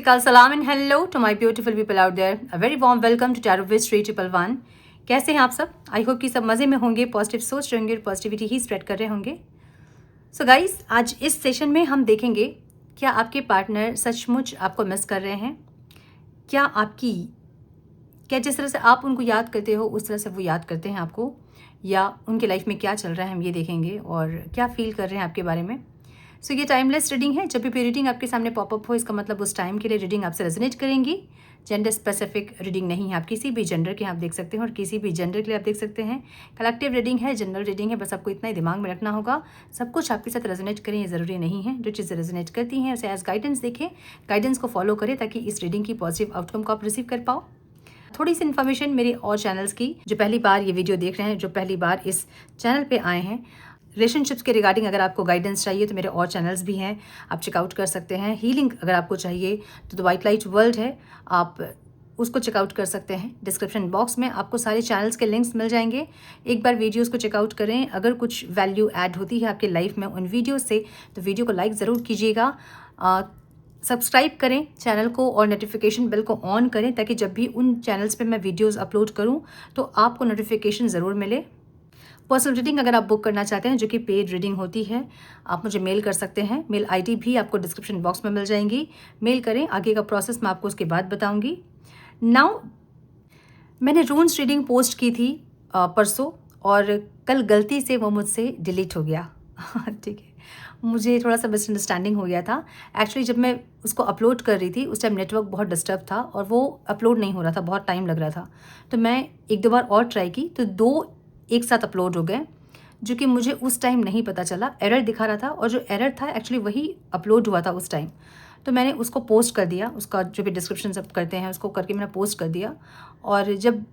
Astikal salam and hello to my beautiful people out there. A very warm welcome to Tarot with Shri 111. कैसे हैं आप सब? I hope कि सब मज़े में होंगे, पॉजिटिव सोच रहे होंगे और पॉजिटिविटी ही स्प्रेड कर रहे होंगे. सो गाइस, आज इस सेशन में हम देखेंगे क्या आपके पार्टनर सचमुच आपको मिस कर रहे हैं, क्या जिस तरह से आप उनको याद करते हो उस तरह से वो याद करते हैं आपको, या उनके लाइफ में क्या चल रहा है हम ये देखेंगे और क्या फील कर रहे हैं आपके बारे में. सो ये टाइमलेस रीडिंग है. जब भी रीडिंग आपके सामने पॉपअप हो इसका मतलब उस टाइम के लिए रीडिंग आपसे रेजोनेट करेंगी. जेंडर स्पेसिफिक रीडिंग नहीं है, आप किसी भी जेंडर के आप देख सकते हैं और किसी भी जेंडर के लिए आप देख सकते हैं. कलेक्टिव रीडिंग है, जनरल रीडिंग है, बस आपको इतना ही दिमाग में रखना होगा. सब कुछ आपके साथ रेजोनेट करें ये ज़रूरी नहीं है. जो चीज़ें रेजोनेट करती हैं उसे एज गाइडेंस देखें, गाइडेंस को फॉलो करें ताकि इस रीडिंग की पॉजिटिव आउटकम को आप रिसीव कर पाओ. थोड़ी सी इन्फॉर्मेशन मेरी और चैनल्स की, जो पहली बार ये वीडियो देख रहे हैं, जो पहली बार इस चैनल पे आए हैं, रिलेशनशिप्स के रिगार्डिंग अगर आपको गाइडेंस चाहिए तो मेरे और चैनल्स भी हैं, आप चेकआउट कर सकते हैं. हीलिंग अगर आपको चाहिए तो द वाइट लाइट वर्ल्ड है, आप उसको चेकआउट कर सकते हैं. डिस्क्रिप्शन बॉक्स में आपको सारे चैनल्स के लिंक्स मिल जाएंगे. एक बार वीडियोस को चेकआउट करें. अगर कुछ वैल्यू ऐड होती है आपके लाइफ में उन वीडियोस से तो वीडियो को लाइक ज़रूर कीजिएगा. सब्सक्राइब करें चैनल को और नोटिफिकेशन बेल को ऑन करें ताकि जब भी उन चैनल्स पे मैं वीडियोस अपलोड करूं तो आपको नोटिफिकेशन ज़रूर मिले. पर्सनल रीडिंग अगर आप बुक करना चाहते हैं जो कि पेड रीडिंग होती है, आप मुझे मेल कर सकते हैं. मेल आईडी भी आपको डिस्क्रिप्शन बॉक्स में मिल जाएंगी. मेल करें, आगे का प्रोसेस मैं आपको उसके बाद बताऊंगी. नाउ मैंने रून्स रीडिंग पोस्ट की थी परसों और कल गलती से वो मुझसे डिलीट हो गया. ठीक है, मुझे थोड़ा सा मिसअंडरस्टैंडिंग हो गया था. एक्चुअली जब मैं उसको अपलोड कर रही थी उस टाइम नेटवर्क बहुत डिस्टर्ब था और वो अपलोड नहीं हो रहा था, बहुत टाइम लग रहा था. तो मैं एक दो बार और ट्राई की तो 2 एक साथ अपलोड हो गए, जो कि मुझे उस टाइम नहीं पता चला. एरर दिखा रहा था और जो एरर था एक्चुअली वही अपलोड हुआ था उस टाइम. तो मैंने उसको पोस्ट कर दिया, उसका जो भी डिस्क्रिप्शन सब करते हैं उसको करके मैंने पोस्ट कर दिया. और जब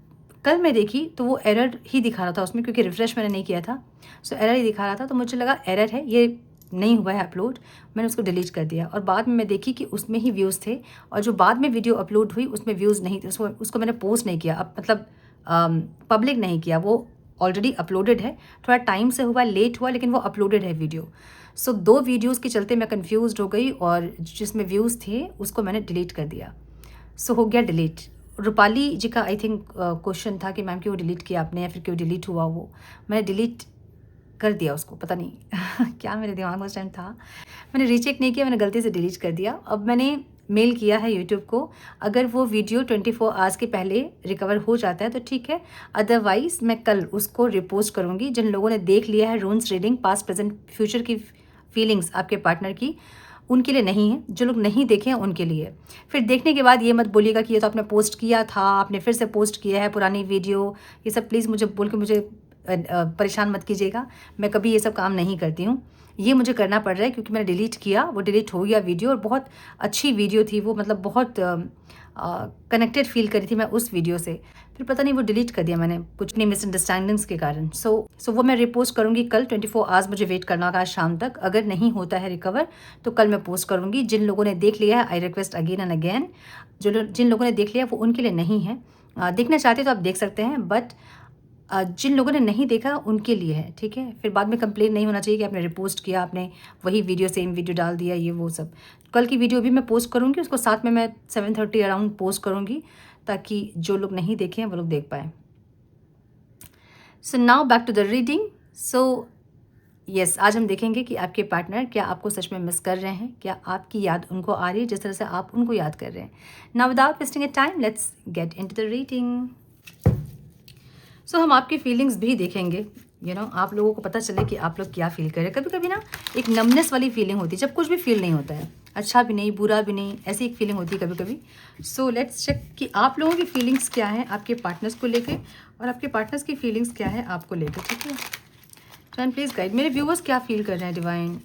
कल मैं देखी तो वो एरर ही दिखा रहा था उसमें, क्योंकि रिफ़्रेश मैंने नहीं किया था. सो एरर ही दिखा रहा था. तो मुझे लगा एरर है, ये नहीं हुआ है अपलोड. मैंने उसको डिलीट कर दिया और बाद में मैं देखी कि उसमें ही व्यूज़ थे और जो बाद में वीडियो अपलोड हुई उसमें व्यूज़ नहीं थे. उसको मैंने पोस्ट नहीं किया, अब मतलब पब्लिक नहीं किया. वो ऑलरेडी अपलोडेड है, थोड़ा टाइम से हुआ, लेट हुआ, लेकिन वो अपलोडेड है वीडियो. सो 2 वीडियोस के चलते मैं कंफ्यूज्ड हो गई और जिसमें व्यूज़ थे उसको मैंने डिलीट कर दिया. सो हो गया डिलीट. रूपाली जी का आई थिंक क्वेश्चन था कि मैम क्यों डिलीट किया आपने या फिर क्यों डिलीट हुआ. वो मैंने डिलीट कर दिया उसको, पता नहीं क्या मेरे दिमाग में उस टाइम था. मैंने रीचेक नहीं किया, मैंने गलती से डिलीट कर दिया. अब मैंने मेल किया है यूट्यूब को, अगर वो वीडियो 24 आवर्स के पहले रिकवर हो जाता है तो ठीक है, अदरवाइज़ मैं कल उसको रिपोस्ट करूँगी. जिन लोगों ने देख लिया है रून्स रीडिंग, पास्ट प्रेजेंट फ्यूचर की फीलिंग्स आपके पार्टनर की, उनके लिए नहीं है. जो लोग नहीं देखे हैं उनके लिए. फिर देखने के बाद ये मत बोलिएगा कि ये तो आपने पोस्ट किया था, आपने फिर से पोस्ट किया है पुरानी वीडियो. ये सब प्लीज़ मुझे बोल के मुझे परेशान मत कीजिएगा. मैं कभी ये सब काम नहीं करती हूँ. ये मुझे करना पड़ रहा है क्योंकि मैंने डिलीट किया, वो डिलीट हो गया वीडियो. और बहुत अच्छी वीडियो थी वो, मतलब बहुत कनेक्टेड फील करी थी मैं उस वीडियो से. फिर पता नहीं वो डिलीट कर दिया मैंने कुछ नहीं मिसअंडरस्टैंडिंग्स के कारण. सो वो मैं रिपोस्ट करूँगी कल. 24 आवर्स मुझे वेट करना होगा आज शाम तक. अगर नहीं होता है रिकवर तो कल मैं पोस्ट करूँगी. जिन लोगों ने देख लिया है, I request again and again, जिन लोगों ने देख लिया वो उनके लिए नहीं है. देखना चाहते तो आप देख सकते हैं, बट जिन लोगों ने नहीं देखा उनके लिए है. ठीक है, फिर बाद में कंप्लेन नहीं होना चाहिए कि आपने रिपोस्ट किया, आपने वही वीडियो सेम वीडियो डाल दिया, ये वो सब. कल की वीडियो भी मैं पोस्ट करूँगी, उसको साथ में मैं 7:30 अराउंड पोस्ट करूँगी ताकि जो लोग नहीं देखे हैं वो लोग देख पाएँ. So now back to the reading. So yes, आज हम देखेंगे कि आपके पार्टनर क्या आपको सच में मिस कर रहे हैं, क्या आपकी याद उनको आ रही है जिस तरह से आप उनको याद कर रहे हैं. Now without wasting a time let's get into the reading. So हम आपकी फीलिंग्स भी देखेंगे. आप लोगों को पता चले कि आप लोग क्या फील कर रहे हैं. कभी कभी ना एक नमनेस वाली फीलिंग होती है जब कुछ भी फील नहीं होता है, अच्छा भी नहीं बुरा भी नहीं, ऐसी एक फीलिंग होती है कभी कभी. सो लेट्स चेक कि आप लोगों की फीलिंग्स क्या है आपके पार्टनर्स को लेके और आपके पार्टनर्स की फीलिंग्स क्या है आपको लेकर. ठीक है, डिवाइन प्लीज़ गाइड. मेरे व्यूअर्स क्या फील कर रहे हैं डिवाइन?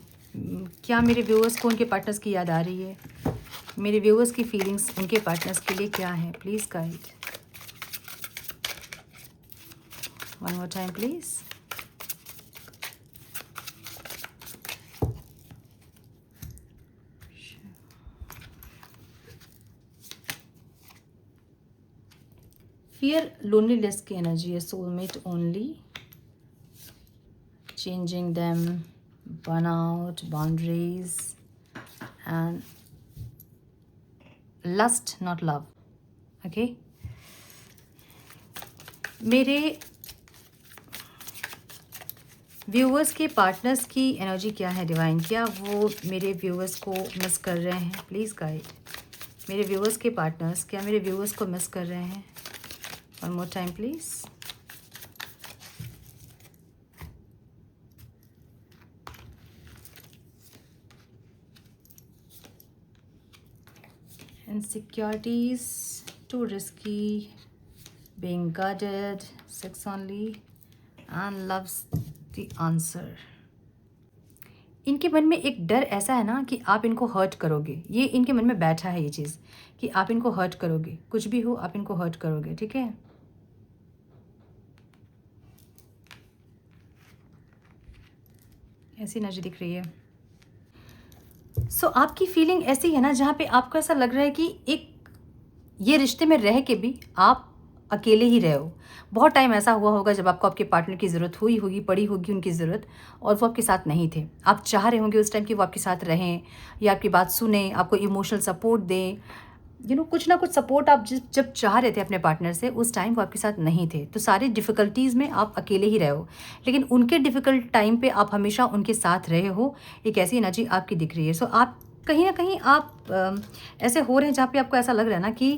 क्या मेरे व्यूअर्स को उनके पार्टनर्स की याद आ रही है? मेरे व्यूअर्स की फीलिंग्स उनके पार्टनर्स के लिए क्या है? Please guide. One more time, please. Fear, loneliness की एनर्जी है. Soulmate only, changing them, burnout, boundaries, and lust not love. Okay, मेरे व्यूअर्स के पार्टनर्स की एनर्जी क्या है डिवाइन? क्या वो मेरे व्यूअर्स को मिस कर रहे हैं? प्लीज़ गाइड मेरे व्यूअर्स के पार्टनर्स, क्या मेरे व्यूअर्स को मिस कर रहे हैं? One more time please. Insecurities, too risky, being guarded, sex only, and loves the answer. इनके मन में एक डर ऐसा है ना कि आप इनको हर्ट करोगे। ये इनके मन में बैठा है ये चीज़ कि आप इनको हर्ट करोगे, कुछ भी हो आप इनको हर्ट करोगे। ठीक है, ऐसी एनर्जी दिख रही है। सो आपकी फीलिंग ऐसी है ना जहाँ पे आपको ऐसा लग रहा है कि एक ये रिश्ते में रह के भी आप अकेले ही रहे हो। बहुत टाइम ऐसा हुआ होगा जब आपको आपके पार्टनर की ज़रूरत हुई होगी, पड़ी होगी उनकी ज़रूरत, और वो आपके साथ नहीं थे। आप चाह रहे होंगे उस टाइम कि वो आपके साथ रहें या आपकी बात सुने, आपको इमोशनल सपोर्ट दें, कुछ ना कुछ सपोर्ट आप जब चाह रहे थे अपने पार्टनर से, उस टाइम वो आपके साथ नहीं थे। तो सारी डिफ़िकल्टीज़ में आप अकेले ही रहे हो, लेकिन उनके डिफ़िकल्ट टाइम पे आप हमेशा उनके साथ रहे हो। एक ऐसी एनर्जी आपकी दिख रही है। सो आप कहीं ना कहीं आप ऐसे हो रहे हैं जहाँ पे आपको ऐसा लग रहा है ना कि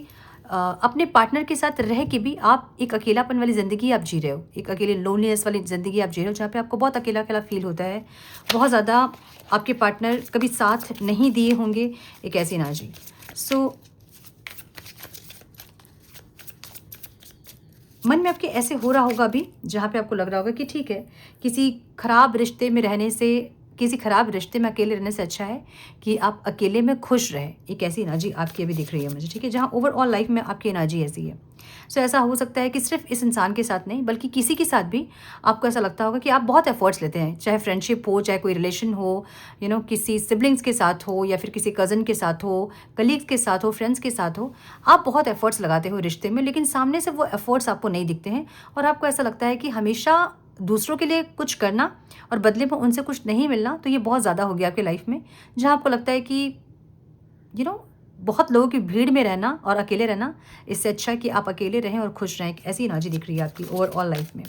अपने पार्टनर के साथ रह के भी आप एक अकेलापन वाली ज़िंदगी आप जी रहे हो, एक अकेले लोनलीनेस वाली ज़िंदगी आप जी रहे हो, जहाँ पे आपको बहुत अकेला अकेला फील होता है। बहुत ज़्यादा आपके पार्टनर कभी साथ नहीं दिए होंगे, एक ऐसी एनर्जी। सो मन में आपके ऐसे हो रहा होगा अभी, जहाँ पे आपको लग रहा होगा कि ठीक है, किसी ख़राब रिश्ते में रहने से, किसी ख़राब रिश्ते में अकेले रहने से अच्छा है कि आप अकेले में खुश रहें। एक ऐसी एनर्जी आपकी अभी दिख रही है मुझे। ठीक है, जहाँ ओवरऑल लाइफ में आपकी एनर्जी ऐसी है। सो ऐसा हो सकता है कि सिर्फ इस इंसान के साथ नहीं, बल्कि किसी के साथ भी आपको ऐसा लगता होगा कि आप बहुत एफर्ट्स लेते हैं, चाहे फ्रेंडशिप हो, चाहे कोई रिलेशन हो, किसी सिबलिंग्स के साथ हो, या फिर किसी कज़न के साथ हो, कलीग्स के साथ हो, फ्रेंड्स के साथ हो। आप बहुत एफर्ट्स लगाते हो रिश्ते में, लेकिन सामने से वो एफर्ट्स आपको नहीं दिखते हैं, और आपको ऐसा लगता है कि हमेशा दूसरों के लिए कुछ करना और बदले में उनसे कुछ नहीं मिलना। तो ये बहुत ज़्यादा हो गया आपके लाइफ में, जहाँ आपको लगता है कि बहुत लोगों की भीड़ में रहना और अकेले रहना, इससे अच्छा है कि आप अकेले रहें और खुश रहें। ऐसी एनर्जी दिख रही है आपकी ओवरऑल लाइफ में।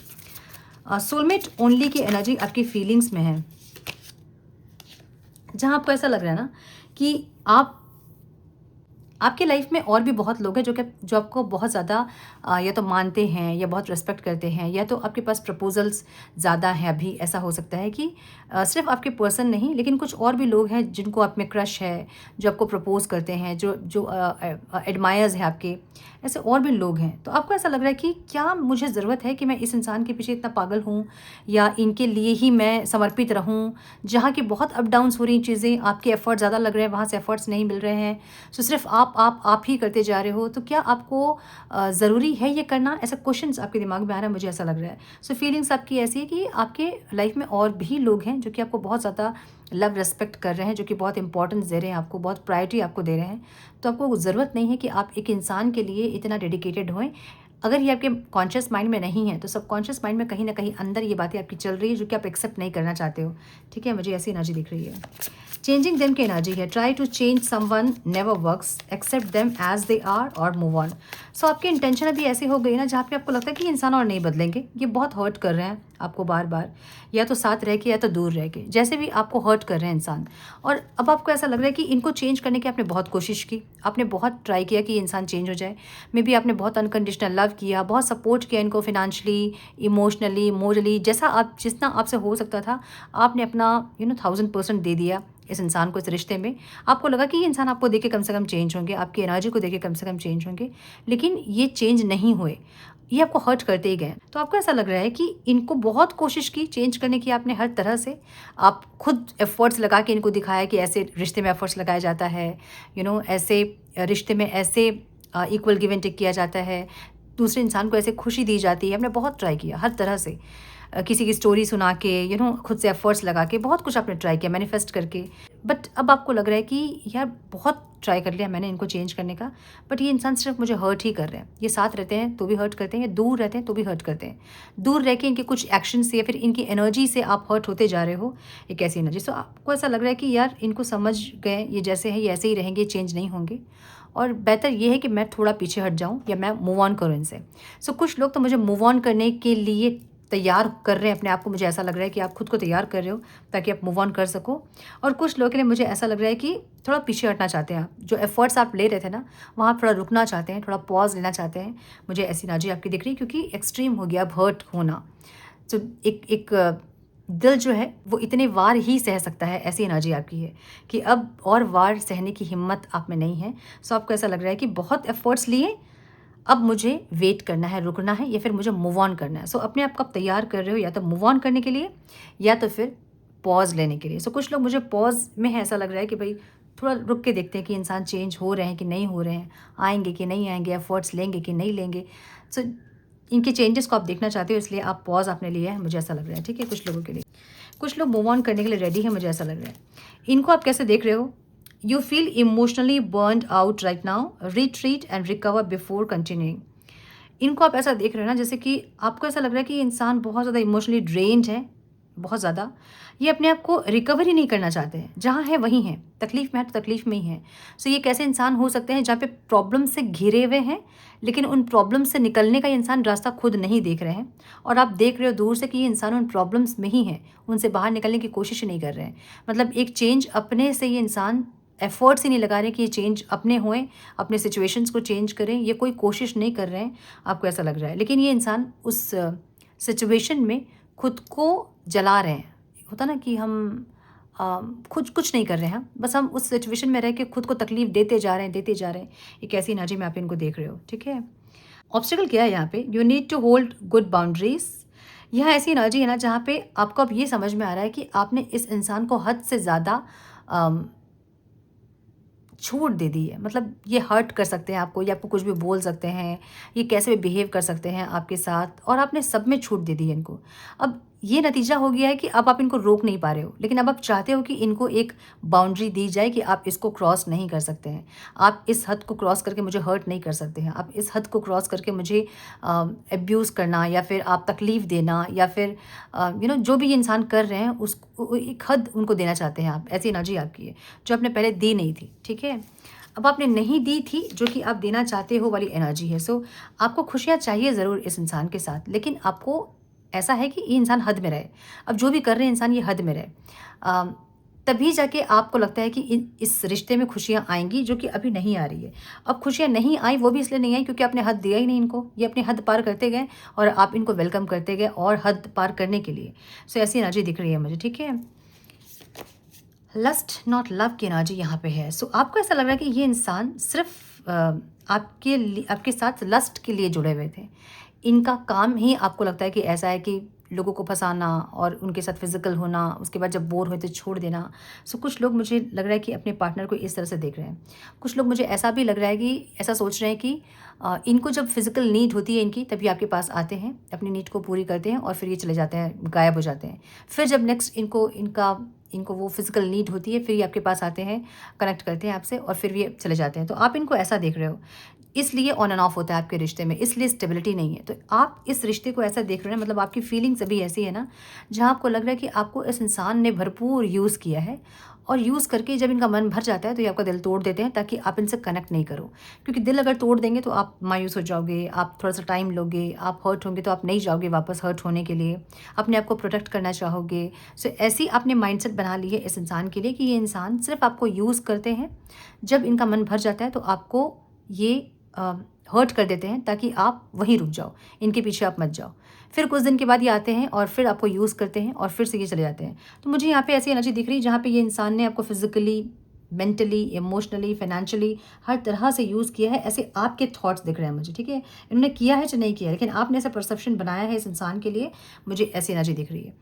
सोलमेट ओनली की एनर्जी आपकी फीलिंग्स में है, जहाँ आपको ऐसा लग रहा है ना कि आपके लाइफ में और भी बहुत लोग हैं जो आपको बहुत ज़्यादा या तो मानते हैं या बहुत रिस्पेक्ट करते हैं, या तो आपके पास प्रपोजल्स ज़्यादा हैं अभी। ऐसा हो सकता है कि सिर्फ आपके पर्सन नहीं, लेकिन कुछ और भी लोग हैं जिनको आप में क्रश है, जो आपको प्रपोज करते हैं, जो एडमायर्स हैं आपके। ऐसे और भी लोग हैं। तो आपको ऐसा लग रहा है कि क्या मुझे ज़रूरत है कि मैं इस इंसान के पीछे इतना पागल हूँ, या इनके लिए ही मैं समर्पित रहूँ? जहाँ की बहुत अप डाउन्स हो रही चीज़ें, आपके एफ़र्ट ज़्यादा लग रहे हैं, वहाँ से एफ़र्ट्स नहीं मिल रहे हैं। सो सिर्फ आप ही करते जा रहे हो। तो क्या आपको ज़रूरी है ये करना? ऐसा क्वेश्चंस आपके दिमाग में आ रहा है, मुझे ऐसा लग रहा है। सो फीलिंग्स आपकी ऐसी है कि आपके लाइफ में और भी लोग हैं जो कि आपको बहुत ज़्यादा लव रिस्पेक्ट कर रहे हैं, जो कि बहुत इंपॉर्टेंस दे रहे हैं आपको, बहुत प्रायोरिटी आपको दे रहे हैं। तो आपको ज़रूरत नहीं है कि आप एक इंसान के लिए इतना डेडिकेटेड होएं। अगर ये आपके कॉन्शियस माइंड में नहीं है, तो सबकॉन्शियस माइंड में कहीं ना कहीं अंदर ये बातें आपकी चल रही है, जो कि आप एक्सेप्ट नहीं करना चाहते हो। ठीक है, मुझे ऐसी एनर्जी दिख रही है। चेंजिंग देम की एनर्जी है। Try to change someone, never works, accept them as they are और मूव ऑन। सो आपकी इंटेंशन अभी ऐसी हो गई ना, जहाँ पे आपको लगता है कि ये इंसान और नहीं बदलेंगे, ये बहुत हर्ट कर रहे हैं आपको बार बार, या तो साथ रह के या तो दूर रह के, जैसे भी आपको हर्ट कर रहे हैं इंसान। और अब आपको ऐसा लग रहा है कि इनको चेंज करने की आपने बहुत कोशिश की, आपने बहुत ट्राई किया कि ये इंसान चेंज हो जाए। मे बी आपने बहुत अनकंडीशनल लव किया, बहुत सपोर्ट किया इनको, फिनेंशियली, इमोशनली, मोरली, जितना आपसे हो सकता था आपने अपना 1000% दे दिया इस इंसान को, इस रिश्ते में। आपको लगा कि ये इंसान आपको देख के कम से कम चेंज होंगे, आपकी एनर्जी को देख के कम से कम चेंज होंगे, लेकिन ये चेंज नहीं हुए, ये आपको हर्ट करते ही गए। तो आपको ऐसा लग रहा है कि इनको बहुत कोशिश की चेंज करने की आपने, हर तरह से आप खुद एफर्ट्स लगा के इनको दिखाया कि ऐसे रिश्ते में एफर्ट्स लगाया जाता है, ऐसे रिश्ते में ऐसे इक्वल गिव एंड टेक किया जाता है, दूसरे इंसान को ऐसे खुशी दी जाती है। हमने बहुत ट्राई किया हर तरह से, किसी की स्टोरी सुना के, खुद से एफर्ट्स लगा के, बहुत कुछ आपने ट्राई किया मैनिफेस्ट करके। बट अब आपको लग रहा है कि यार बहुत ट्राई कर लिया मैंने इनको चेंज करने का, बट ये इंसान सिर्फ मुझे हर्ट ही कर रहे हैं। ये साथ रहते हैं तो भी हर्ट करते हैं, या दूर रहते हैं तो भी हर्ट करते हैं। दूर रह के इनके कुछ एक्शन से या फिर इनकी एनर्जी से आप हर्ट होते जा रहे हो, एक ऐसी एनर्जी। सो आपको ऐसा लग रहा है कि यार इनको समझ गए, ये जैसे हैं ये ऐसे ही रहेंगे, चेंज नहीं होंगे। और बेहतर ये है कि मैं थोड़ा पीछे हट जाऊँ या मैं मूव ऑन करूँ इनसे। सो कुछ लोग तो मुझे मूव ऑन करने के लिए तैयार कर रहे हैं अपने आप को। मुझे ऐसा लग रहा है कि आप खुद को तैयार कर रहे हो ताकि आप मूव ऑन कर सको। और कुछ लोगों के लिए मुझे ऐसा लग रहा है कि थोड़ा पीछे हटना चाहते हैं आप। जो एफर्ट्स आप ले रहे थे ना, वहाँ थोड़ा रुकना चाहते हैं, थोड़ा पॉज लेना चाहते हैं। मुझे ऐसी एनर्जी आपकी दिख रही है क्योंकि एक्सट्रीम हो गया अब हर्ट होना। तो एक दिल जो है वो इतने वार ही सह सकता है, ऐसी एनर्जी आपकी है कि अब और वार सहने की हिम्मत आप में नहीं है। सो आपको ऐसा लग रहा है कि बहुत एफर्ट्स लिए, अब मुझे वेट करना है, रुकना है या फिर मुझे मूव ऑन करना है। सो अपने आप को आप तैयार कर रहे हो या तो मूव ऑन करने के लिए या तो फिर पॉज लेने के लिए। सो कुछ लोग मुझे पॉज में है, ऐसा लग रहा है कि भाई थोड़ा रुक के देखते हैं कि इंसान चेंज हो रहे हैं कि नहीं हो रहे हैं, आएंगे कि नहीं आएंगे, एफर्ट्स लेंगे कि नहीं लेंगे। सो इनके चेंजेस को आप देखना चाहते हो, इसलिए आप पॉज आपने लिया है, मुझे ऐसा लग रहा है। ठीक है, कुछ लोगों के लिए। कुछ लोग मूव ऑन करने के लिए रेडी है, मुझे ऐसा लग रहा है। इनको आप कैसे देख रहे हो? You feel emotionally burned out right now, retreat and recover before continuing. इनको आप ऐसा देख रहे हो ना, जैसे कि आपको ऐसा लग रहा है कि ये इंसान बहुत ज़्यादा इमोशनली ड्रेन्ड है, बहुत ज़्यादा। ये अपने आप को रिकवरी नहीं करना चाहते हैं, जहाँ है वहीं हैं, तकलीफ़ में है तो तकलीफ़ में ही है। सो ये कैसे इंसान हो सकते हैं जहाँ पे प्रॉब्लम से घिरे हुए हैं, लेकिन उन प्रॉब्लम से निकलने का ये इंसान रास्ता खुद नहीं देख रहे हैं, और आप देख रहे हो दूर से कि ये इंसान उन प्रॉब्लम्स में ही है, उनसे बाहर निकलने की कोशिश नहीं कर रहे हैं। मतलब एक चेंज अपने से ये इंसान एफर्ट्स ही नहीं लगा रहे कि ये चेंज अपने होएं, अपने सिचुएशंस को चेंज करें, ये कोई कोशिश नहीं कर रहे हैं, आपको ऐसा लग रहा है। लेकिन ये इंसान उस सिचुएशन में खुद को जला रहे हैं। होता ना कि हम खुद कुछ नहीं कर रहे हैं, बस हम उस सिचुएशन में रह के खुद को तकलीफ देते जा रहे हैं, देते जा रहे हैं। एक ऐसी एनर्जी में आप इनको देख रहे हो। ठीक है, ऑब्स्टिकल क्या है यहाँ पे? You need to hold good boundaries. यह ऐसी एनर्जी है ना जहाँ पे आपको अब ये समझ में आ रहा है कि आपने इस इंसान को हद से ज़्यादा छूट दे दी है। मतलब ये हर्ट कर सकते हैं आपको, या आपको कुछ भी बोल सकते हैं, ये कैसे भी बिहेव कर सकते हैं आपके साथ, और आपने सब में छूट दे दी है इनको। अब ये नतीजा हो गया है कि अब आप इनको रोक नहीं पा रहे हो, लेकिन अब आप चाहते हो कि इनको एक बाउंड्री दी जाए कि आप इसको क्रॉस नहीं कर सकते हैं। आप इस हद को क्रॉस करके मुझे हर्ट नहीं कर सकते हैं। आप इस हद को क्रॉस करके मुझे एब्यूज़ करना, या फिर आप तकलीफ़ देना, या फिर जो भी ये इंसान कर रहे हैं उसको एक हद उनको देना चाहते हैं आप। ऐसी एनर्जी आपकी है जो आपने पहले दी नहीं थी। ठीक है, अब आपने नहीं दी थी जो कि आप देना चाहते हो वाली एनर्जी है। सो आपको खुशियाँ चाहिए ज़रूर इस इंसान के साथ, लेकिन आपको ऐसा है कि ये इंसान हद में रहे। अब जो भी कर रहे हैं इंसान, ये हद में रहे, तभी जाके आपको लगता है कि इस रिश्ते में खुशियाँ आएंगी, जो कि अभी नहीं आ रही है। अब खुशियाँ नहीं आई, वो भी इसलिए नहीं आई क्योंकि आपने हद दिया ही नहीं इनको। ये अपनी हद पार करते गए और आप इनको वेलकम करते गए और हद पार करने के लिए। सो ऐसी एनर्जी दिख रही है मुझे। ठीक है, लस्ट नॉट लव की एनर्जी यहाँ पे है। सो आपको ऐसा लग रहा है कि ये इंसान सिर्फ आपके साथ लस्ट के लिए जुड़े हुए थे। इनका काम ही आपको लगता है कि ऐसा है कि लोगों को फंसाना और उनके साथ फिजिकल होना, उसके बाद जब बोर हुए तो छोड़ देना। सो कुछ लोग मुझे लग रहा है कि अपने पार्टनर को इस तरह से देख रहे हैं। कुछ लोग मुझे ऐसा भी लग रहा है कि ऐसा सोच रहे हैं कि इनको जब फिजिकल नीड होती है इनकी, तभी आपके पास आते हैं, अपनी नीड को पूरी करते हैं और फिर ये चले जाते हैं, गायब हो जाते हैं। फिर जब नेक्स्ट इनको वो फिजिकल नीड होती है, फिर ये आपके पास आते हैं, कनेक्ट करते हैं आपसे और फिर ये चले जाते हैं। तो आप इनको ऐसा देख रहे हो, इसलिए ऑन एंड ऑफ होता है आपके रिश्ते में, इसलिए स्टेबिलिटी नहीं है। तो आप इस रिश्ते को ऐसा देख रहे हैं, मतलब आपकी फीलिंग्स अभी ऐसी है ना, जहाँ आपको लग रहा है कि आपको इस इंसान ने भरपूर यूज़ किया है, और यूज़ करके जब इनका मन भर जाता है तो ये आपका दिल तोड़ देते हैं ताकि आप इनसे कनेक्ट नहीं करो। क्योंकि दिल अगर तोड़ देंगे तो आप मायूस हो जाओगे, आप थोड़ा सा टाइम लोगे, आप हर्ट होंगे तो आप नहीं जाओगे वापस हर्ट होने के लिए, अपने आप को प्रोटेक्ट करना चाहोगे। सो ऐसी आपने माइंडसेट बना ली है इस इंसान के लिए कि ये इंसान सिर्फ आपको यूज़ करते हैं, जब इनका मन भर जाता है तो आपको ये हर्ट कर देते हैं ताकि आप वहीं रुक जाओ, इनके पीछे आप मत जाओ। फिर कुछ दिन के बाद ये आते हैं और फिर आपको यूज़ करते हैं और फिर से ये चले जाते हैं। तो मुझे यहाँ पे ऐसी एनर्जी दिख रही है जहाँ पे ये इंसान ने आपको फिजिकली, मेंटली, इमोशनली, फाइनेंशियली हर तरह से यूज़ किया है। ऐसे आपके थॉट्स दिख रहे हैं मुझे। ठीक है, इन्होंने किया है या नहीं किया, लेकिन आपने ऐसा परसेप्शन बनाया है इस इंसान के लिए, मुझे ऐसी एनर्जी दिख रही है।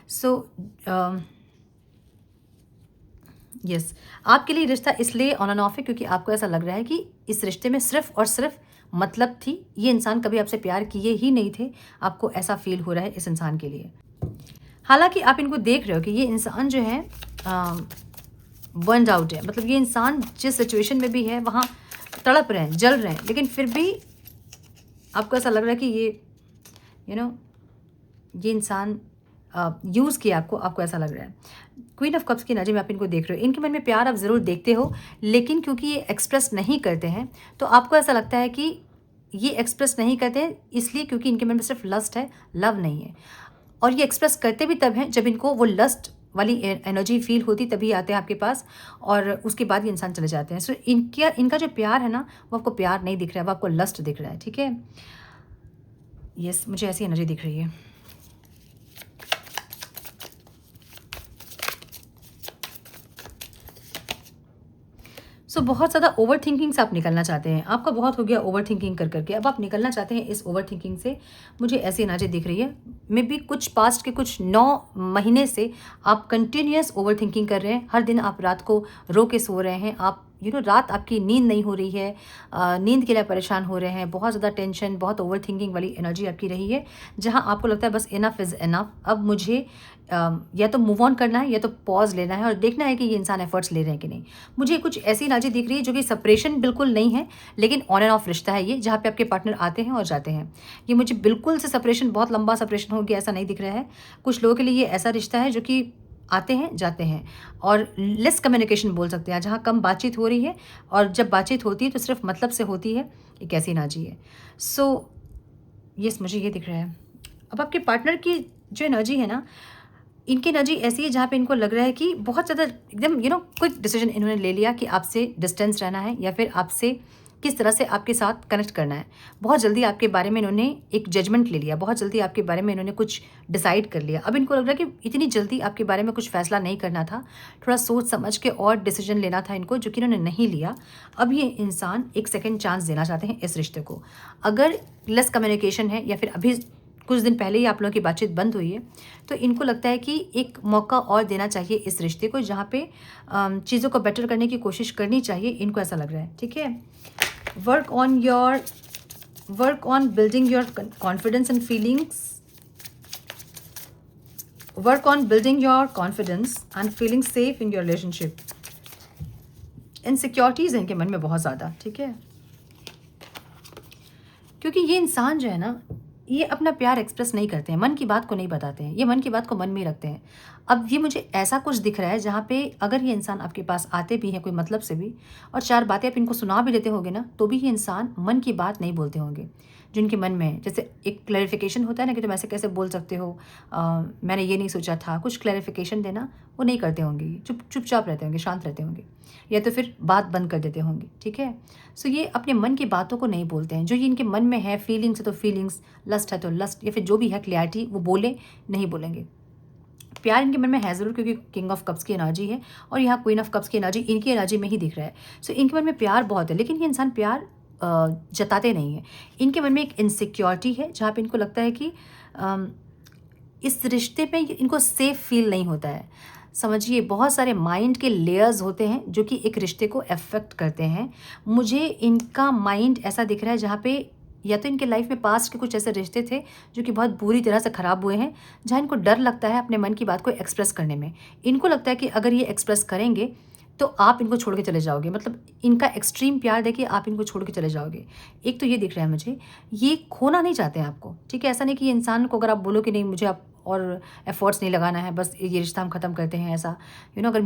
सो यस, आपके लिए रिश्ता इसलिए ऑन एंड ऑफ है क्योंकि आपको ऐसा लग रहा है कि इस रिश्ते में सिर्फ और सिर्फ मतलब थी। ये इंसान कभी आपसे प्यार किए ही नहीं थे, आपको ऐसा फील हो रहा है इस इंसान के लिए। हालांकि आप इनको देख रहे हो कि ये इंसान जो है बर्नड आउट है। मतलब ये इंसान जिस सिचुएशन में भी है वहाँ तड़प रहे हैं, जल रहे हैं, लेकिन फिर भी आपको ऐसा लग रहा है कि ये ये इंसान यूज़ किया आपको ऐसा लग रहा है। क्वीन ऑफ कप्स की एनर्जी में आप इनको देख रहे हो, इनके मन में प्यार आप ज़रूर देखते हो, लेकिन क्योंकि ये एक्सप्रेस नहीं करते हैं तो आपको ऐसा लगता है कि ये एक्सप्रेस नहीं करते हैं इसलिए क्योंकि इनके मन में सिर्फ लस्ट है, लव नहीं है। और ये एक्सप्रेस करते भी तब हैं जब इनको वो लस्ट वाली एनर्जी फील होती, तभी आते हैं आपके पास और उसके बाद ये इंसान चले जाते हैं। सो इनका जो प्यार है ना, वो आपको प्यार नहीं दिख रहा है, वो आपको लस्ट दिख रहा है। ठीक है, यस, मुझे ऐसी एनर्जी दिख रही है। बहुत ज़्यादा ओवर थिंकिंग से आप निकलना चाहते हैं, आपका बहुत हो गया ओवर थिंकिंग कर करके, अब आप निकलना चाहते हैं इस ओवर थिंकिंग से। मुझे ऐसी एनर्जी दिख रही है, मे बी कुछ पास्ट के कुछ 9 महीने से आप कंटिन्यूस ओवर थिंकिंग कर रहे हैं। हर दिन आप रात को रो के सो रहे हैं, आप रात आपकी नींद नहीं हो रही है, नींद के लिए परेशान हो रहे हैं, बहुत ज़्यादा टेंशन, बहुत ओवर थिंकिंग वाली एनर्जी आपकी रही है, जहाँ आपको लगता है बस इनफ इज़ इनफ, अब मुझे या तो मूव ऑन करना है या तो पॉज लेना है और देखना है कि ये इंसान एफर्ट्स ले रहे हैं कि नहीं। मुझे कुछ ऐसी एनर्जी दिख रही है जो कि सेपरेशन बिल्कुल नहीं है, लेकिन ऑन एंड ऑफ रिश्ता है ये, जहाँ पे आपके पार्टनर आते हैं और जाते हैं। ये मुझे बिल्कुल से सेपरेशन, बहुत लंबा सेपरेशन हो गया ऐसा नहीं दिख रहा है। कुछ लोगों के लिए ये ऐसा रिश्ता है जो कि आते हैं जाते हैं और लेस कम्युनिकेशन बोल सकते हैं, जहाँ कम बातचीत हो रही है और जब बातचीत होती है तो सिर्फ मतलब से होती है। ये कैसी एनर्जी है? सो यस, मुझे ये दिख रहा है। अब आपके पार्टनर की जो एनर्जी है ना, इनकी एनर्जी ऐसी है जहाँ पे इनको लग रहा है कि बहुत ज़्यादा एकदम क्विक डिसीजन इन्होंने ले लिया कि आपसे डिस्टेंस रहना है या फिर आपसे किस तरह से आपके साथ कनेक्ट करना है। बहुत जल्दी आपके बारे में इन्होंने एक जजमेंट ले लिया, बहुत जल्दी आपके बारे में इन्होंने कुछ डिसाइड कर लिया। अब इनको लग रहा है कि इतनी जल्दी आपके बारे में कुछ फैसला नहीं करना था, थोड़ा सोच समझ के और डिसीजन लेना था इनको, जो कि इन्होंने नहीं लिया। अब ये इंसान एक सेकेंड चांस देना चाहते हैं इस रिश्ते को। अगर लेस कम्युनिकेशन है या फिर अभी कुछ दिन पहले ही आप लोगों की बातचीत बंद हुई है, तो इनको लगता है कि एक मौका और देना चाहिए इस रिश्ते को, जहाँ पे चीज़ों को बेटर करने की कोशिश करनी चाहिए, इनको ऐसा लग रहा है। ठीक है, work on building your confidence and feelings, work on building your confidence and feeling safe in your relationship. Insecurities हैं इनके मन में बहुत ज़्यादा। ठीक है, क्योंकि ये इंसान जो है ना, ये अपना प्यार एक्सप्रेस नहीं करते हैं, मन की बात को नहीं बताते हैं, ये मन की बात को मन में ही रखते हैं। अब ये मुझे ऐसा कुछ दिख रहा है जहाँ पे अगर ये इंसान आपके पास आते भी हैं कोई मतलब से भी और 4 बातें आप इनको सुना भी देते होंगे ना, तो भी ये इंसान मन की बात नहीं बोलते होंगे जो इनके मन में है। जैसे एक क्लैरिफिकेशन होता है ना कि तुम ऐसे कैसे बोल सकते हो, मैंने ये नहीं सोचा था, कुछ क्लैरिफिकेशन देना, वो नहीं करते होंगे, चुपचाप रहते होंगे, शांत रहते होंगे, या तो फिर बात बंद कर देते होंगे। ठीक है, सो ये अपने मन की बातों को नहीं बोलते हैं, जो ये इनके मन में है, फीलिंग्स है तो फीलिंग्स, लस्ट है तो लस्ट, या फिर जो भी है क्लैरिटी, वो बोले नहीं बोलेंगे। प्यार इनके मन में है ज़रूर, क्योंकि किंग ऑफ कप्स की एनर्जी है और यहाँ क्वीन ऑफ कप्स की एनर्जी इनकी एनर्जी में ही दिख रहा है। सो इनके मन में प्यार बहुत है, लेकिन ये इंसान प्यार जताते नहीं है। इनके मन में एक इनसिक्योरिटी है, जहाँ पे इनको लगता है कि इस रिश्ते पे इनको सेफ फील नहीं होता है। समझिए, बहुत सारे माइंड के लेयर्स होते हैं जो कि एक रिश्ते को अफेक्ट करते हैं। मुझे इनका माइंड ऐसा दिख रहा है जहाँ पे या तो इनके लाइफ में पास्ट के कुछ ऐसे रिश्ते थे जो कि बहुत बुरी तरह से ख़राब हुए हैं, जहाँ इनको डर लगता है अपने मन की बात को एक्सप्रेस करने में। इनको लगता है कि अगर ये एक्सप्रेस करेंगे तो आप इनको छोड़ के चले जाओगे, मतलब इनका एक्सट्रीम प्यार देखिए, आप इनको छोड़ के चले जाओगे। एक तो ये दिख रहा है मुझे, ये खोना नहीं चाहते हैं आपको। ठीक है, ऐसा नहीं कि ये इंसान को अगर आप बोलो कि नहीं मुझे आप और एफर्ट्स नहीं लगाना है, बस ये रिश्ता हम ख़त्म करते हैं, ऐसा अगर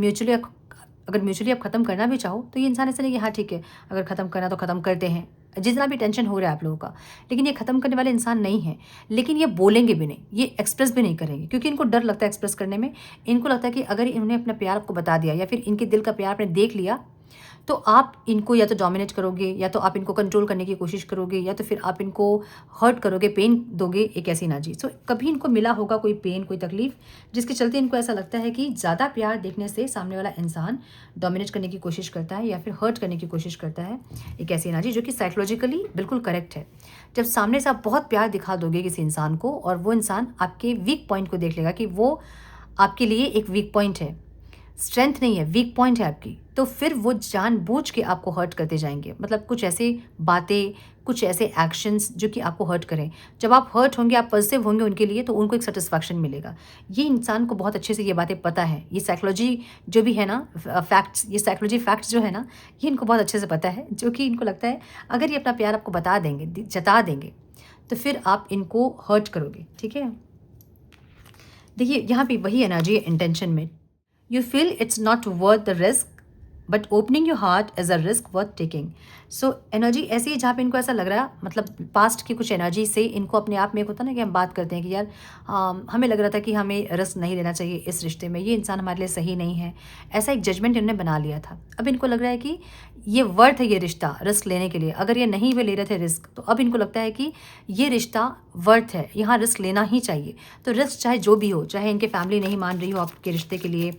म्यूचुअली आप ख़त्म करना भी चाहो तो ये इंसान ऐसा नहीं कि हाँ ठीक है अगर ख़त्म करना तो ख़त्म करते हैं, जितना भी टेंशन हो रहा है आप लोगों का, लेकिन ये ख़त्म करने वाले इंसान नहीं है। लेकिन ये बोलेंगे भी नहीं, ये एक्सप्रेस भी नहीं करेंगे, क्योंकि इनको डर लगता है एक्सप्रेस करने में। इनको लगता है कि अगर इन्होंने अपना प्यार आपको बता दिया या फिर इनके दिल का प्यार आपने देख लिया, तो आप इनको या तो डोमिनेट करोगे, या तो आप इनको कंट्रोल करने की कोशिश करोगे, या तो फिर आप इनको हर्ट करोगे, पेन दोगे, एक ऐसी एनर्जी। सो कभी इनको मिला होगा कोई पेन, कोई तकलीफ, जिसके चलते इनको ऐसा लगता है कि ज़्यादा प्यार देखने से सामने वाला इंसान डोमिनेट करने की कोशिश करता है या फिर हर्ट करने की कोशिश करता है। एक ऐसी एनर्जी जो कि साइकोलॉजिकली बिल्कुल करेक्ट है। जब सामने से आप बहुत प्यार दिखा दोगे किसी इंसान को और वो इंसान आपके वीक पॉइंट को देख लेगा कि वो आपके लिए एक वीक पॉइंट है, स्ट्रेंथ नहीं है, वीक पॉइंट है आपकी, तो फिर वो जानबूझ के आपको हर्ट करते जाएंगे। मतलब कुछ ऐसी बातें, कुछ ऐसे एक्शंस जो कि आपको हर्ट करें। जब आप हर्ट होंगे, आप पॉजिटिव होंगे उनके लिए, तो उनको एक सेटिस्फैक्शन मिलेगा। ये इंसान को बहुत अच्छे से ये बातें पता है। ये साइकोलॉजी जो भी है ना, फैक्ट्स, ये साइकोलॉजी फैक्ट्स जो है ना, ये इनको बहुत अच्छे से पता है। जो कि इनको लगता है अगर ये अपना प्यार आपको बता देंगे, जता देंगे, तो फिर आप इनको हर्ट करोगे। ठीक है, देखिए यहाँ पे वही एनर्जी है इंटेंशन में। You feel it's not worth the risk but opening your heart is a risk worth taking. So energy ऐसी है जहाँ पे इनको ऐसा लग रहा है, मतलब पास्ट की कुछ एनर्जी से इनको अपने आप में एक होता है ना कि हम बात करते हैं कि यार हमें लग रहा था कि हमें रिस्क नहीं लेना चाहिए इस रिश्ते में, ये इंसान हमारे लिए सही नहीं है, ऐसा एक जजमेंट इन्होंने बना लिया था। अब इनको लग रहा है कि ये वर्थ है ये रिश्ता रिस्क लेने के लिए। अगर ये नहीं भी ले रहे थे रिस्क, तो अब इनको लगता है कि ये रिश्ता वर्थ है, यहाँ रिस्क लेना ही चाहिए। तो रिस्क चाहे जो भी हो, चाहे इनके फैमिली नहीं मान रही हो आपके रिश्ते के लिए,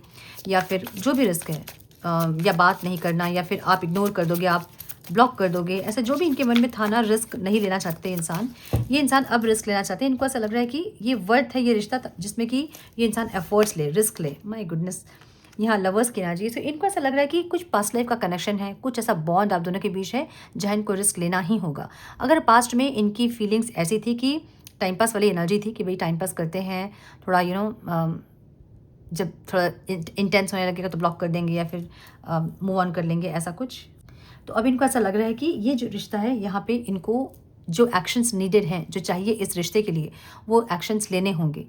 या फिर जो भी रिस्क है, या बात नहीं करना, या फिर आप इग्नोर कर दोगे, आप ब्लॉक कर दोगे, ऐसा जो भी इनके मन में था ना, रिस्क नहीं लेना चाहते इंसान, ये इंसान अब रिस्क लेना चाहते हैं। इनको ऐसा लग रहा है कि ये वर्थ है ये रिश्ता जिसमें कि ये इंसान एफर्ट्स ले, रिस्क ले। माय गुडनेस, यहाँ लवर्स की एनर्जी। सो इनको ऐसा लग रहा है कि कुछ पास्ट लाइफ का कनेक्शन है, कुछ ऐसा बॉन्ड आप दोनों के बीच है जहाँ इनको रिस्क लेना ही होगा। अगर पास्ट में इनकी फीलिंग्स ऐसी थी कि टाइम पास वाली एनर्जी थी कि भाई टाइम पास करते हैं, थोड़ा जब थोड़ा इंटेंस होने लगेगा तो ब्लॉक कर देंगे या फिर मूव ऑन कर लेंगे, ऐसा कुछ। तो अब इनको ऐसा लग रहा है कि ये जो रिश्ता है, यहाँ पे इनको जो एक्शंस नीडेड हैं, जो चाहिए इस रिश्ते के लिए, वो एक्शंस लेने होंगे,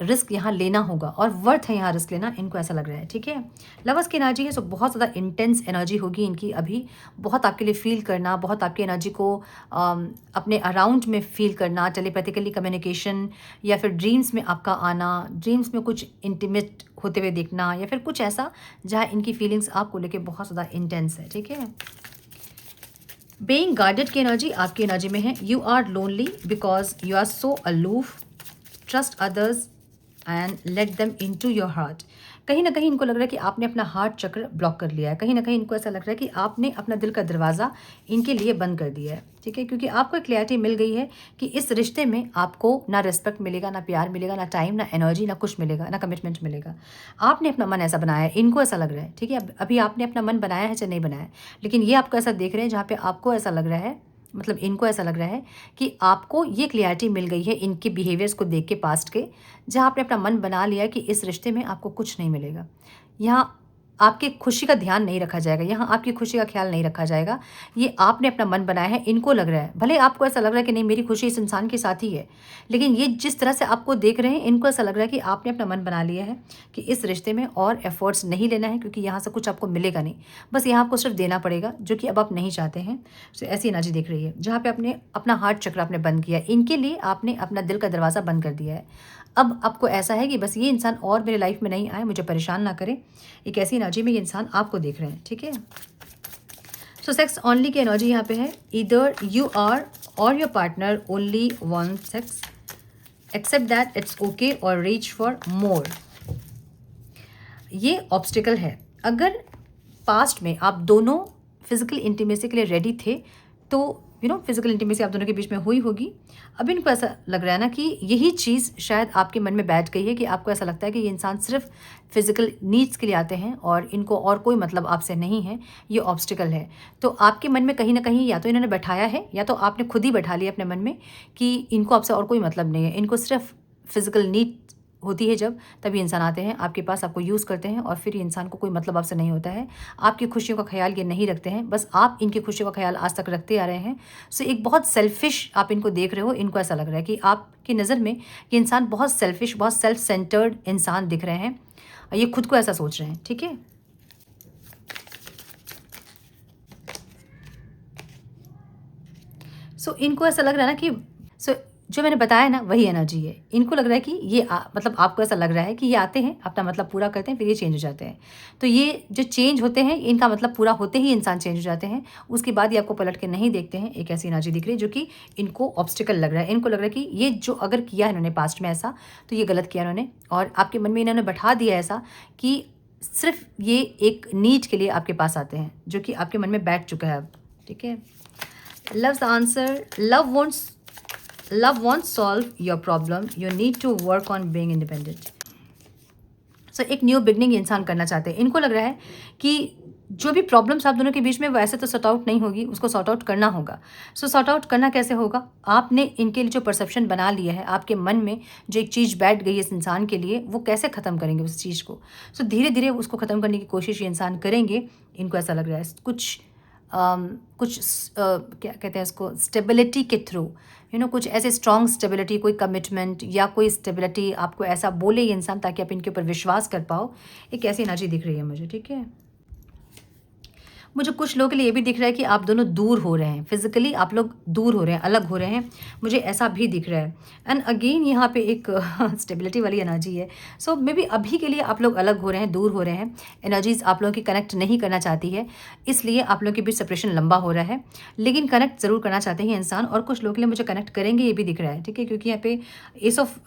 रिस्क यहाँ लेना होगा, और वर्थ है यहाँ रिस्क लेना, इनको ऐसा लग रहा है। ठीक है, लवर्स की एनर्जी है, सो बहुत ज़्यादा इंटेंस एनर्जी होगी इनकी अभी। बहुत आपके लिए फील करना, बहुत आपकी एनर्जी को अपने अराउंड में फील करना, टेलीपैथिकली कम्युनिकेशन, या फिर ड्रीम्स में आपका आना, ड्रीम्स में कुछ इंटीमेट होते हुए देखना, या फिर कुछ ऐसा जहाँ इनकी फीलिंग्स आपको लेके बहुत ज़्यादा इंटेंस है। ठीक है, बीइंग गार्डेड की एनर्जी आपकी एनर्जी में है। You are lonely because you are so aloof, trust others and let them into your heart. कहीं ना कहीं इनको लग रहा है कि आपने अपना हार्ट चक्र ब्लॉक कर लिया है, कहीं ना कहीं इनको ऐसा लग रहा है कि आपने अपना दिल का दरवाज़ा इनके लिए बंद कर दिया है। ठीक है, क्योंकि आपको एक क्लैरिटी मिल गई है कि इस रिश्ते में आपको ना रिस्पेक्ट मिलेगा, ना प्यार मिलेगा, ना टाइम, ना एनर्जी, ना कुछ मिलेगा, ना कमिटमेंट मिलेगा। आपने अपना मन ऐसा बनाया है, इनको ऐसा लग रहा है। ठीक है, अभी आपने अपना मन बनाया है चाहे नहीं बनाया है, लेकिन ये आपको ऐसा देख रहे हैं जहाँ पे आपको ऐसा लग रहा है, मतलब इनको ऐसा लग रहा है कि आपको ये क्लियरिटी मिल गई है इनके बिहेवियर्स को देख के, पास्ट के, जहाँ आपने अपना मन बना लिया कि इस रिश्ते में आपको कुछ नहीं मिलेगा, यहाँ आपकी खुशी का ध्यान नहीं रखा जाएगा, यहाँ आपकी खुशी का ख्याल नहीं रखा जाएगा। ये आपने अपना मन बनाया है, इनको लग रहा है, भले आपको ऐसा लग रहा है कि नहीं मेरी खुशी इस इंसान के साथ ही है, लेकिन ये जिस तरह से आपको देख रहे हैं, इनको ऐसा लग रहा है कि आपने अपना मन बना लिया है कि इस रिश्ते में और एफर्ट्स नहीं लेना है, क्योंकि यहाँ से कुछ आपको मिलेगा नहीं, बस यहाँ आपको सिर्फ देना पड़ेगा, जो कि अब आप नहीं चाहते हैं। तो ऐसी एनर्जी दिख रही है जहाँ पे आपने अपना हार्ट चक्र आपने बंद किया, इनके लिए आपने अपना दिल का दरवाज़ा बंद कर दिया है। अब आपको ऐसा है कि बस ये इंसान और मेरे लाइफ में नहीं आए, मुझे परेशान ना करे, एक ऐसी एनर्जी में ये इंसान आपको देख रहे हैं। ठीक है, सो सेक्स ओनली की एनर्जी यहाँ पे है। Either you are or your partner only one sex, accept that it's okay और रीच फॉर मोर। ये ऑब्स्टिकल है। अगर पास्ट में आप दोनों फिजिकल इंटीमेसी के लिए रेडी थे, तो फिजिकल इंटीमेसी आप दोनों के बीच में हुई होगी। अब इनको ऐसा लग रहा है ना कि यही चीज़ शायद आपके मन में बैठ गई है कि आपको ऐसा लगता है कि ये इंसान सिर्फ फिजिकल नीड्स के लिए आते हैं और इनको और कोई मतलब आपसे नहीं है, ये ऑब्स्टिकल है। तो आपके मन में कहीं ना कहीं या तो इन्होंने बैठाया है, या तो आपने खुद ही बैठा लिया अपने मन में कि इनको आपसे और कोई मतलब नहीं है, इनको सिर्फ फिजिकल नीड होती है जब, तभी इंसान आते हैं आपके पास, आपको यूज़ करते हैं, और फिर ये इंसान को कोई मतलब आपसे नहीं होता है, आपकी खुशियों का ख्याल ये नहीं रखते हैं, बस आप इनकी खुशियों का ख्याल आज तक रखते आ रहे हैं। सो एक बहुत सेल्फिश आप इनको देख रहे हो, इनको ऐसा लग रहा है कि आपकी नज़र में ये इंसान बहुत सेल्फिश, बहुत सेल्फ सेंटर्ड इंसान दिख रहे हैं, ये खुद को ऐसा सोच रहे हैं। ठीक है, सो इनको ऐसा लग रहा है ना कि जो मैंने बताया ना वही एनर्जी है। इनको लग रहा है कि ये मतलब आपको ऐसा लग रहा है कि ये आते हैं, अपना मतलब पूरा करते हैं, फिर ये चेंज हो जाते हैं। तो ये जो चेंज होते हैं, इनका मतलब पूरा होते ही इंसान चेंज हो जाते हैं, उसके बाद ये आपको पलट के नहीं देखते हैं। एक ऐसी एनर्जी दिख रही है जो कि इनको ऑब्स्टिकल लग रहा है। इनको लग रहा है कि ये जो अगर किया इन्होंने पास्ट में ऐसा, तो ये गलत किया इन्होंने, और आपके मन में इन्होंने बैठा दिया ऐसा कि सिर्फ ये एक नीड के लिए आपके पास आते हैं, जो कि आपके मन में बैठ चुका है अब। ठीक है, loves answer, Love won't solve your problem. You need to work on being independent. So एक न्यू बिगनिंग इंसान करना चाहते हैं। इनको लग रहा है कि जो भी प्रॉब्लम्स आप दोनों के बीच में, वो ऐसे तो सॉर्ट आउट नहीं होगी, उसको सॉर्ट आउट करना होगा। सो सॉर्ट आउट करना कैसे होगा? आपने इनके लिए जो परसेप्शन बना लिया है, आपके मन में जो एक चीज़ बैठ गई है इस इंसान के लिए, वो कैसे ख़त्म करेंगे उस चीज़ को? सो धीरे धीरे उसको ख़त्म करने की कोशिश ये इंसान करेंगे। इनको ऐसा लग रहा है कुछ कुछ क्या कहते हैं उसको, स्टेबिलिटी के थ्रू, कुछ ऐसे स्ट्रॉन्ग स्टेबिलिटी, कोई कमिटमेंट या कोई स्टेबिलिटी आपको ऐसा बोले ये इंसान ताकि आप इनके ऊपर विश्वास कर पाओ। एक ऐसी एनर्जी दिख रही है मुझे, ठीक है। मुझे कुछ लोगों के लिए ये भी दिख रहा है कि आप दोनों दूर हो रहे हैं, फिजिकली आप लोग दूर हो रहे हैं, अलग हो रहे हैं, मुझे ऐसा भी दिख रहा है। एंड अगेन यहाँ पे एक स्टेबिलिटी वाली एनर्जी है। सो मे बी अभी के लिए आप लोग अलग हो रहे हैं, दूर हो रहे हैं, एनर्जीज आप लोगों की कनेक्ट नहीं करना चाहती है, इसलिए आप लोगों के बीच सेपरेशन लंबा हो रहा है, लेकिन कनेक्ट ज़रूर करना चाहते हैं इंसान। और कुछ लोगों के लिए मुझे कनेक्ट करेंगे ये भी दिख रहा है, ठीक है, क्योंकि यहाँ पे एस ऑफ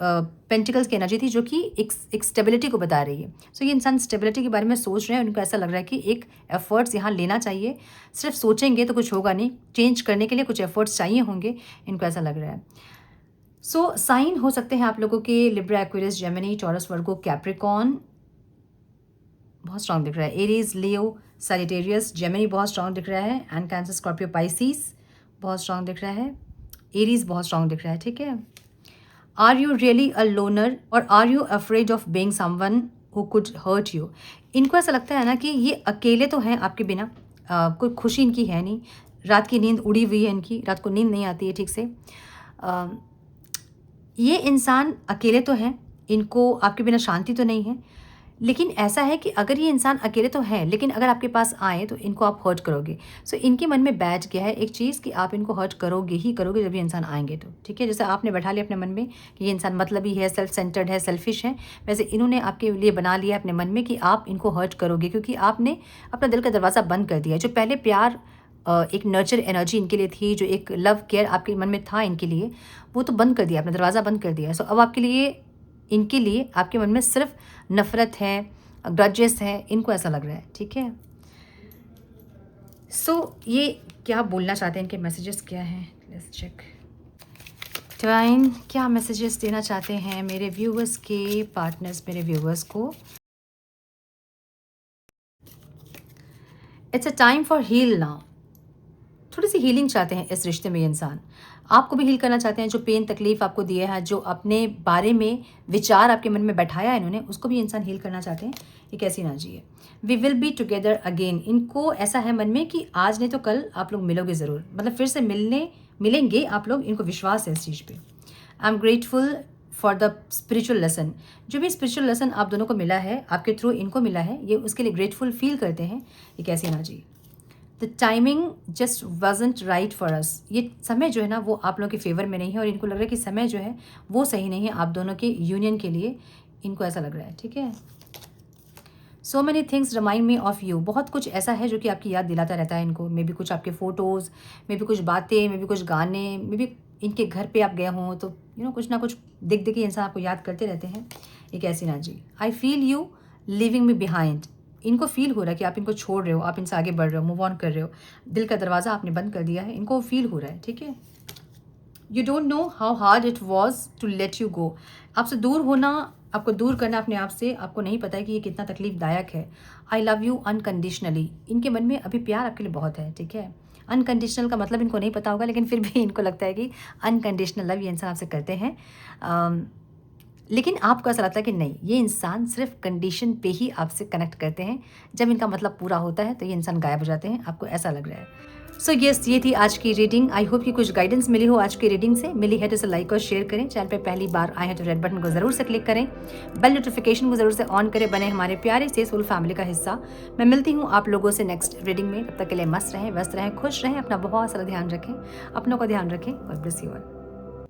पेंटिकल्स की एनर्जी थी जो कि एक स्टेबिलिटी को बता रही है। सो ये इंसान स्टेबिलिटी के बारे में सोच रहे हैं, उनको ऐसा लग रहा है कि एक एफर्ट्स यहाँ लेना चाहिए। सिर्फ सोचेंगे तो कुछ होगा नहीं, चेंज करने के लिए कुछ एफर्ट्स चाहिए होंगे, इनको ऐसा लग रहा है। सो साइन हो सकते हैं आप लोगों के लिब्रा, एक्वेरियस, जेमिनी, टॉरस, वर्गो, कैप्रिकॉर्न बहुत स्ट्रांग दिख रहा है, एरीज, लियो, सैजिटेरियस, जेमिनी बहुत स्ट्रांग दिख रहा है, एंड कैंसर, स्कॉर्पियो, पाइसिस बहुत स्ट्रांग दिख रहा है, एरीज बहुत स्ट्रांग दिख रहा है, ठीक है। Are you really a loner और are you afraid of being someone who could hurt you? इनको ऐसा लगता है ना कि ये अकेले तो हैं आपके बिना, कोई खुशी इनकी है नहीं, रात की नींद उड़ी हुई है इनकी, रात को नींद नहीं आती है ठीक से। ये इंसान अकेले तो हैं, इनको आपके बिना शांति तो नहीं है, लेकिन ऐसा है कि अगर ये इंसान अकेले तो हैं, लेकिन अगर आपके पास आए तो इनको आप हर्ट करोगे। सो इनके मन में बैठ गया है एक चीज़ कि आप इनको हर्ट करोगे ही करोगे जब ये इंसान आएंगे तो, ठीक है। जैसे आपने बैठा लिया अपने मन में कि ये इंसान मतलबी है, सेल्फ सेंटर्ड है, सेल्फिश है, वैसे इन्होंने आपके लिए बना लिया अपने मन में कि आप इनको हर्ट करोगे, क्योंकि आपने अपना दिल का दरवाज़ा बंद कर दिया। जो पहले प्यार, एक नर्चर एनर्जी इनके लिए थी, जो एक लव केयर आपके मन में था इनके लिए, वो तो बंद कर दिया, अपना दरवाज़ा बंद कर दिया। सो अब आपके लिए, इनके लिए आपके मन में सिर्फ नफ़रत है, ग्रजेस है, इनको ऐसा लग रहा है, ठीक है। सो ये क्या बोलना चाहते हैं, इनके मैसेजेस क्या हैं, लेट्स चेक। डिवाइन क्या मैसेजेस देना चाहते हैं मेरे व्यूअर्स के पार्टनर्स, मेरे व्यूअर्स को। It's a time for heal now. थोड़ी सी हीलिंग चाहते हैं इस रिश्ते में ये इंसान, आपको भी हील करना चाहते हैं। जो पेन तकलीफ आपको दिया है, जो अपने बारे में विचार आपके मन में बैठाया है इन्होंने, उसको भी इंसान हील करना चाहते हैं। एक ऐसी एनर्जी है, we will be together again. इनको ऐसा है मन में कि आज नहीं तो कल आप लोग मिलोगे ज़रूर, मतलब फिर से मिलेंगे आप लोग, इनको विश्वास है इस चीज़ पे। I am grateful for the spiritual lesson. जो भी स्पिरिचुअल लेसन आप दोनों को मिला है, आपके थ्रू इनको मिला है, ये उसके लिए ग्रेटफुल फील करते हैं। एक ऐसी energy, the timing just wasn't right for us. ये समय जो है ना वो आप लोगों के फेवर में नहीं है, और इनको लग रहा है कि समय जो है वो सही नहीं है आप दोनों के यूनियन के लिए, इनको ऐसा लग रहा है, ठीक है। So many things remind me of you. बहुत कुछ ऐसा है जो कि आपकी याद दिलाता रहता है इनको। मे बी कुछ आपके फ़ोटोज़, मे बी कुछ बातें, मे बी कुछ गाने, मे बी इनके घर पे आप गए हों तो कुछ ना कुछ दिख के इंसान आपको याद करते रहते हैं। एक ऐसी energy, I feel you living me behind. इनको फील हो रहा है कि आप इनको छोड़ रहे हो, आप इनसे आगे बढ़ रहे हो, मूव ऑन कर रहे हो, दिल का दरवाज़ा आपने बंद कर दिया है, इनको फील हो रहा है, ठीक है। You don't know how hard it was to let you go. आपसे दूर होना, आपको दूर करना अपने आप से, आपको नहीं पता है कि ये कितना तकलीफदायक है। I love you unconditionally. इनके मन में अभी प्यार आपके लिए बहुत है, ठीक है। अनकंडीशनल का मतलब इनको नहीं पता होगा, लेकिन फिर भी इनको लगता है कि अनकंडीशनल लव ये इंसान आपसे करते हैं। लेकिन आपको ऐसा लगता है कि नहीं, ये इंसान सिर्फ कंडीशन पे ही आपसे कनेक्ट करते हैं, जब इनका मतलब पूरा होता है तो ये इंसान गायब हो जाते हैं, आपको ऐसा लग रहा है। सो यस, ये थी आज की रीडिंग। आई होप कि कुछ गाइडेंस मिली हो आज की रीडिंग से। मिली है तो इसे लाइक और शेयर करें। चैनल पे पहली बार आए हैं तो रेड बटन को ज़रूर से क्लिक करें, बेल नोटिफिकेशन को ज़रूर से ऑन करें, बने हमारे प्यारे से सोल फैमिली का हिस्सा। मैं मिलती हूँ आप लोगों से नेक्स्ट रीडिंग में। तब तक के लिए मस्त रहें, व्यस्त रहें, खुश रहें, अपना बहुत सारा ध्यान रखें, अपनों का ध्यान रखें और ब्लेस यू ऑल।